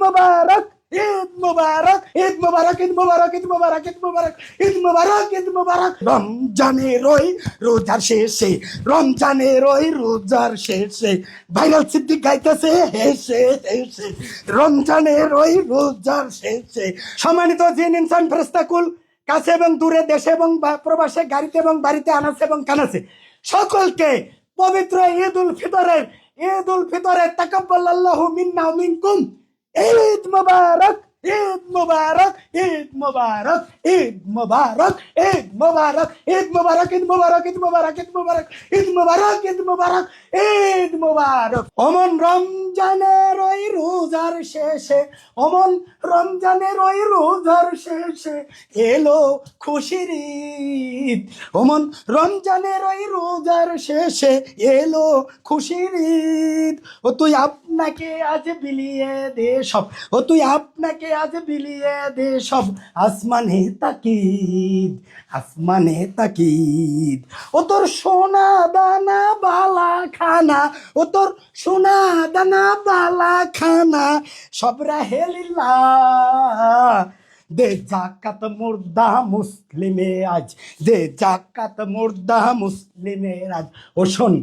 মুবারক, ঈদ মুবারক, ঈদ মুবারক, ঈদ মুবারক, ঈদ মুবারক, ঈদ মুবারক, ঈদ মুবারক, ঈদ মুবারক। রমজানের ওই রোজার শেষে, রমজানের ওই রোজার শেষে ভাইরাল সিদ্দিক গাইতেছে হেসে হেসে, রমজানের ওই রোজার শেষে। সম্মানিত জিন ইনসান ফেরেশতাকুল, কাছে এবং দূরে, দেশে এবং প্রবাসে, গাড়িতে এবং বাড়িতে, আনাসে এবং কানাসে, সকলকে পবিত্র ঈদ উল ফিতরের তাকাব্বালাল্লাহু মিন্না ওয়া মিনকুম ঈদ মুবারক, ঈদ মুবারক, ঈদ মুবারক, ঈদ মুবারক, ঈদ মুবারক, ঈদ মুবারক, ঈদ মুবারক, ঈদ মুবারক, ঈদ মুবারক, ঈদ মুবারক, ঈদ মুবারক, ঈদ মুবারক। অমন রমজানের ওই রোজার শেষে, অমন রমজানের ওই রোজার শেষে এলো খুশির ঈদ, অমন রমজানের ওই রোজার শেষে এলো খুশির ঈদ। ও তুই আপনাকে আজ বিলিয়ে দে সব, ও তুই আপনাকে আজ বিলিয়ে দে সব, আসমানে তাকিদ, আসমানে তাকিদ। ও তোর সোনা দানা বালা খানা, ও তোর সোনা দানা বালা খানা সব রাহেলিল্লাহ। দে জাকাত মুর্দা মুসলিমে আজ, দে জাকাত মুর্দা মুসলিমের আজ। ও শোন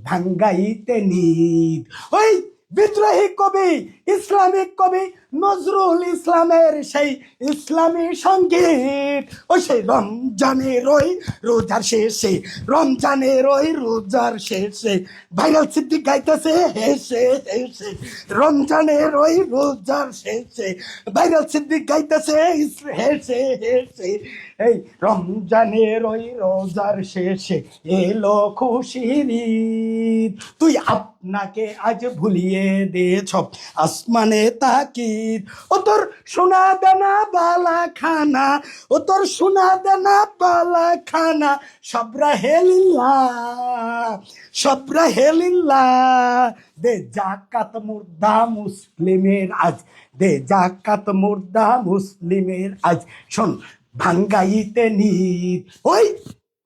ভাঙ্গাইতে নিদ। ওই বিদ্রোহী কবি, ইসলামিক কবি নজরুল ইসলামের সেই ইসলামী সঙ্গীত, ও সেই রমজানের ওই রোজার শেষে, রমজানের ওই রোজার শেষে ভাইরাল সিদ্দিক গাইতেছে হেসে হেসে, রমজানের ওই রোজার শেষে ভাইরাল সিদ্দিক গাইতেছে হেসে হেসে। এই রমজানের ওই রোজার শেষে এলো খুশির ঈদ। তুই আপনাকে আজ ভুলিয়ে দে সব, আসমানে তাকিদ। ও তোর সোনা দানা বালা খানা, ও তোর সোনা দানা বালা খানা সব রাহেলিল্লাহ, সব রাহেলিল্লাহ। দে জাকাত মুর্দা মুসলিমের আজ, দে জাকাত মুর্দা মুসলিমের আজ। শোন ভাঙ্গাইতে নিদ। ওই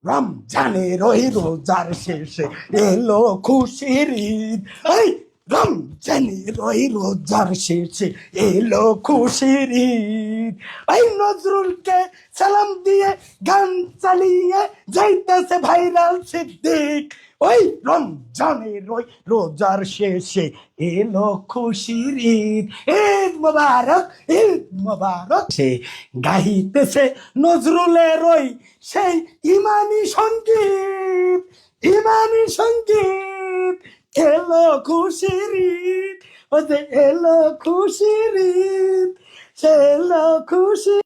রমজানের ওই রোজার শেষে এলো খুশির ঈদ। ওই রমজানের ওই রোজার শেষে এলো খুশির ঈদ। ওই নজরুলকে সালাম দিয়ে গান চালিয়ে যাইতেছে ভাইরাল সিদ্দিক। ওই রমজানের ওই রোজার শেষে এলো খুশির ঈদ, ঈদ মুবারক, ঈদ মুবারক। সে গাইতেছে নজরুলের ওই সেই ইমানি সঙ্গীত, ইমানি সঙ্গীত। এলো খুশির ঈদ, ও যে এলো খুশির ঈদ, সে এলো খুশি।